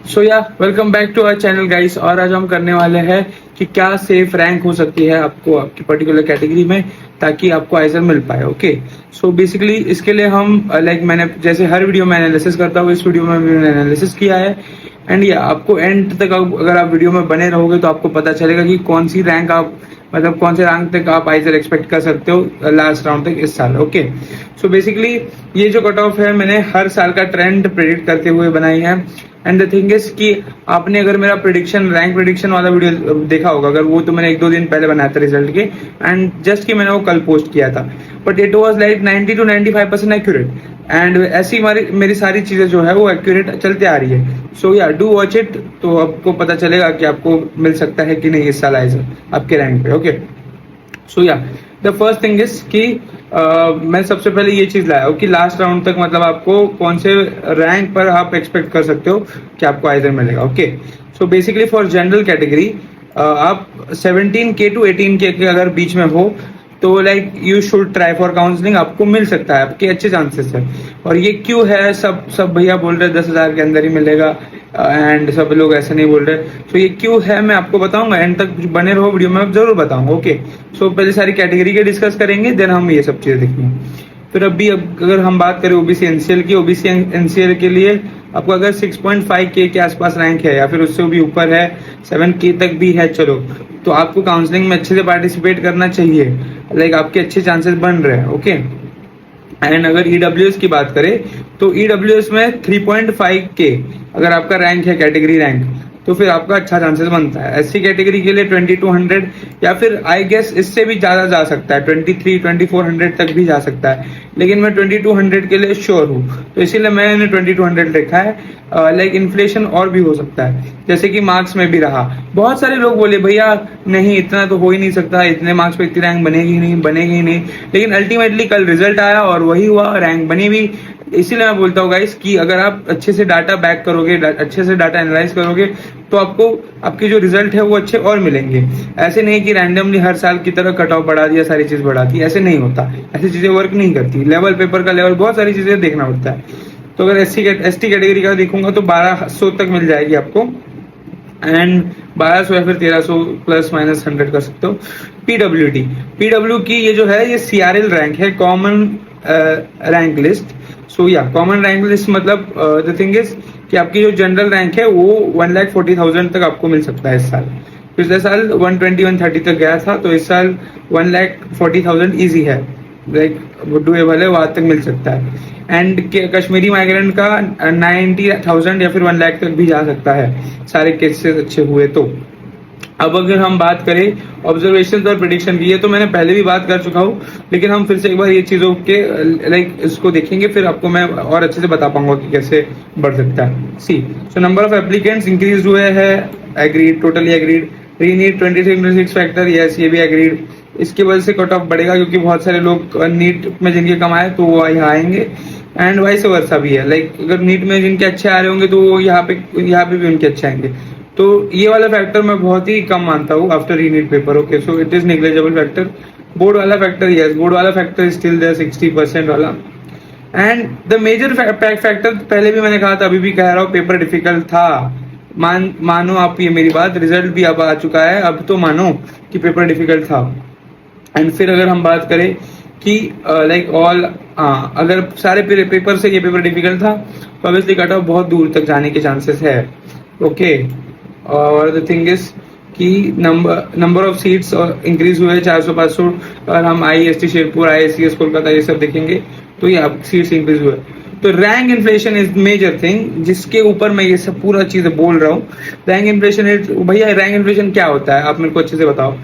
So ya welcome back to our channel guys. और आज हम करने वाले हैं कि क्या सेफ रैंक हो सकती है आपको आपकी पर्टिकुलर कैटेगरी में, ताकि आपको आइजर मिल पाए। ओके, सो बेसिकली इसके लिए हम मैंने जैसे हर वीडियो में एनालिसिस करता हूँ, इस वीडियो में मैंने एनालिसिस किया है। एंड या आपको एंड तक अगर आप वीडियो में बने रहोगे तो आपको पता चलेगा कि कौन सी रैंक आप मतलब कौन से रैंक तक आप आइजर एक्सपेक्ट कर सकते हो लास्ट राउंड तक इस साल। ओके, सो बेसिकली ये जो कट ऑफ है मैंने हर साल का ट्रेंड प्रेडिक्ट करते हुए बनाई है। एंड द थिंग इज कि आपने अगर मेरा प्रिडिक्शन रैंक प्रिडिक्शन वाला वीडियो देखा होगा, अगर वो तो मैंने 1-2 दिन पहले बनाया था रिजल्ट के, एंड जस्ट कि मैंने वो कल पोस्ट किया था, but it was like 90 to 95% accurate. And ऐसी मेरी सारी चीजें जो है वो एक्यूरेट चलते आ रही है। सो या डू वॉच इट, तो आपको पता चलेगा कि आपको मिल सकता है कि नहीं इस साल आइजर आपके रैंक पे। ओके, सो या द फर्स्ट थिंग इज कि मैं सबसे पहले ये चीज लाया हूँ कि लास्ट राउंड तक मतलब आपको कौन से रैंक पर आप एक्सपेक्ट कर सकते हो कि आपको आइजर मिलेगा। Okay, so basically for general category आप 17K to 18K के अगर बीच में हो तो like you should try for counselling, आपको मिल सकता है, आपके अच्छे चांसेस है। और ये क्यों है, सब भैया बोल रहे हैं 10,000 के अंदर ही मिलेगा, एंड सब लोग ऐसे नहीं बोल रहे। तो ये क्यों है मैं आपको बताऊंगा, एंड तक बने रहो वीडियो में, आप जरूर बताऊंगा। ओके, सो पहले सारी कैटेगरी के डिस्कस करेंगे, देन हम ये सब चीजें देखेंगे। फिर अब अगर हम बात करें ओबीसी एनसीएल की, ओबीसी एनसीएल के लिए आपको अगर 6.5K के आसपास रैंक है या फिर उससे भी ऊपर है, 7K तक भी है, चलो, तो आपको काउंसलिंग में अच्छे से पार्टिसिपेट करना चाहिए। लाइक आपके अच्छे चांसेस बन रहे हैं। ओके, एंड अगर ईडब्ल्यूएस की बात करें तो ईडब्ल्यूएस में 3.5K अगर आपका रैंक है, कैटेगरी रैंक, तो फिर आपका अच्छा चांसेस बनता है। एससी कैटेगरी के लिए 2200 या फिर आई गेस इससे भी ज्यादा जा सकता है, 23-2400 तक भी जा सकता है, लेकिन मैं 2200 के लिए श्योर हूँ, तो इसीलिए मैंने 2200 रखा है। लाइक इन्फ्लेशन और भी हो सकता है, जैसे कि मार्क्स में भी रहा। बहुत सारे लोग बोले भैया नहीं इतना तो हो ही नहीं सकता, इतने मार्क्स पे इतनी रैंक बनेगी ही नहीं, लेकिन अल्टीमेटली कल रिजल्ट आया और वही हुआ, रैंक बनी भी। इसीलिए मैं बोलता हूँ गाइस कि अगर आप अच्छे से डाटा बैक करोगे, अच्छे से डाटा एनालाइज करोगे, तो आपको आपके जो रिजल्ट है वो अच्छे और मिलेंगे। ऐसे नहीं कि रैंडमली हर साल की तरह कट ऑफ बढ़ा दिया, सारी चीज बढ़ा दी, ऐसे नहीं होता, ऐसी चीजें वर्क नहीं करती। लेवल पेपर का लेवल, बहुत सारी चीजें देखना पड़ता है। तो अगर एसटी कैटेगरी का देखूंगा तो 1200 तक मिल जाएगी आपको, एंड 1200 या फिर 1300 प्लस माइनस 100 कर सकते हो। पीडब्ल्यू की ये जो है ये सीआरएल रैंक है, कॉमन रैंक लिस्ट। सो या कॉमन रैंक लिस्ट मतलब द थिंग इज कि आपकी जो जनरल रैंक है वो 1,40,000 तक आपको मिल सकता है इस साल। पिछले साल 120-130 तक गया था, तो इस साल 1,40,000 ईजी है, लाइक डूएबल है, वहां तक मिल सकता है। एंड कश्मीरी माइग्रेंट का 90,000 या फिर 1 लाख तक भी जा सकता है, सारे केसेस अच्छे हुए तो। अब अगर हम बात करें ऑब्जर्वेशन और प्रिडिक्शन की, ये तो मैंने पहले भी बात कर चुका हूँ, लेकिन हम फिर से एक बार ये चीजों के लाइक इसको देखेंगे, फिर आपको मैं और अच्छे से बता पाऊंगा कि कैसे बढ़ सकता है। See so number of applicants increase हुए हैं, एग्रीड, टोटली एग्रीड। रीनीट 23-26 फैक्टर, यस ये भी एग्रीड। इसकी वजह से कट ऑफ बढ़ेगा क्योंकि बहुत सारे लोग नीट में जिनके कम आए तो वो यहाँ आएंगे, एंड वाइस वर्सा भी है। लाइक अगर नीट में जिनके अच्छे आ रहे होंगे तो वो यहाँ पे भी उनके अच्छे आएंगे। तो ये वाला फैक्टर मैं बहुत ही कम मानता हूँ after रीनीट paper. Okay, so it is negligible factor. Board वाला फैक्टर, यस बोर्ड वाला फैक्टर स्टिल देयर, 60% वाला। एंड द मेजर फैक्टर, पहले भी मैंने कहा था, अभी भी कह रहा हूँ, पेपर डिफिकल्ट था। मानो आप ये मेरी बात, रिजल्ट भी अब आ चुका है, अब तो मानो कि पेपर डिफिकल्ट था। एंड फिर अगर हम बात करें कि लाइक अगर सारे पेपर से ये पेपर डिफिकल्ट था, तो ऑब्वियसली कट ऑफ बहुत दूर तक जाने के चांसेस है। ओके, और द थिंग इज कि नंबर ऑफ सीट्स इंक्रीज हुए 400-500। और हम IST शेरपुर, ISCS कोलकाता ये सब देखेंगे तो ये सीट्स इंक्रीज हुए। तो rank inflation is major thing, जिसके ऊपर मैं ये सब पूरा चीज बोल रहा हूँ। रैंक इन्फ्लेशन इज, भैया रैंक इन्फ्लेशन क्या होता है आप मेरे को अच्छे से बताओ।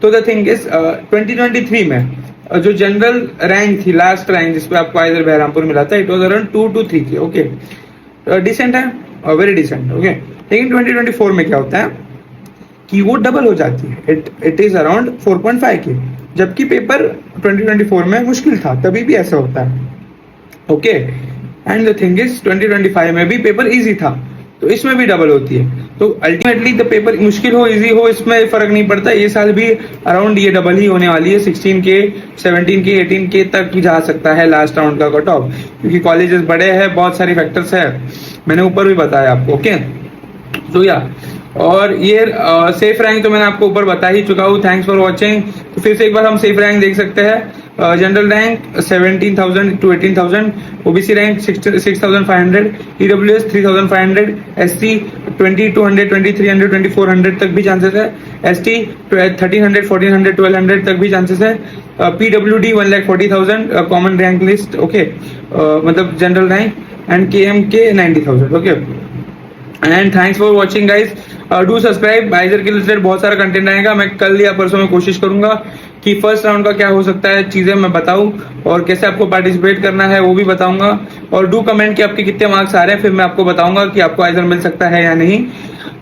तो द थिंग इज 2023 में जो जनरल रैंक थी, लास्ट रैंक जिसपे आपको आइजर बहरामपुर मिला था, it was around 2 to 3K। Okay, decent है, वेरी डिसेंट। ओके, लेकिन 2024 में क्या होता है कि वो डबल हो जाती है, इट इज अराउंड 4.5K, जबकि पेपर 2024 में मुश्किल था, तभी भी ऐसा होता है। Okay, and the thing is 2025 में भी पेपर इजी था, तो इसमें भी डबल होती है। तो अल्टीमेटली द पेपर मुश्किल हो इजी हो इसमें फर्क नहीं पड़ता। ये साल भी अराउंड ये डबल ही होने वाली है, 16K 17K 18K तक जा सकता है लास्ट राउंड का कट ऑफ, क्योंकि कॉलेजेस बड़े हैं, बहुत सारी फैक्टर्स है, मैंने ऊपर भी बताया आपको। ओके, तो या और ये सेफ रैंक तो मैंने आपको ऊपर बता ही चुका हूँ। Thanks for watching. तो फिर से एक बार हम सेफ रैंक देख सकते हैं। General rank 17,000 to 18,000, OBC rank 6,500, EWS 3,500, ST 2,200, 2,300, 2,400 तक भी चांसेस है, एसटी 1,300, 1,400, 1,200 तक भी चांसेस है, PWD 1,40,000 common rank list, okay, मतलब general rank, and KMK 90,000, okay. And thanks for watching guys. Do subscribe. IISER के रिलेटेड बहुत सारा कंटेंट आएगा। मैं कल या परसों में कोशिश करूंगा कि फर्स्ट राउंड का क्या हो सकता है चीजें मैं बताऊं, और कैसे आपको पार्टिसिपेट करना है वो भी बताऊंगा। और डू कमेंट कि आपके कितने मार्क्स आ रहे हैं, फिर मैं आपको बताऊंगा कि आपको आइजर मिल सकता है या नहीं।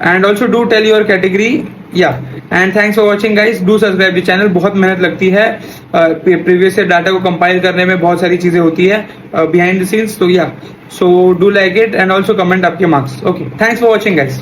And also do tell your category या। And thanks for watching guys. Do subscribe the channel. बहुत मेहनत लगती है प्रीवियस से डाटा को कंपाइल करने में, बहुत सारी चीजें होती है बिहाइंड द सीन्स। तो या, so do like it and also comment आपके marks. Okay, thanks for watching guys.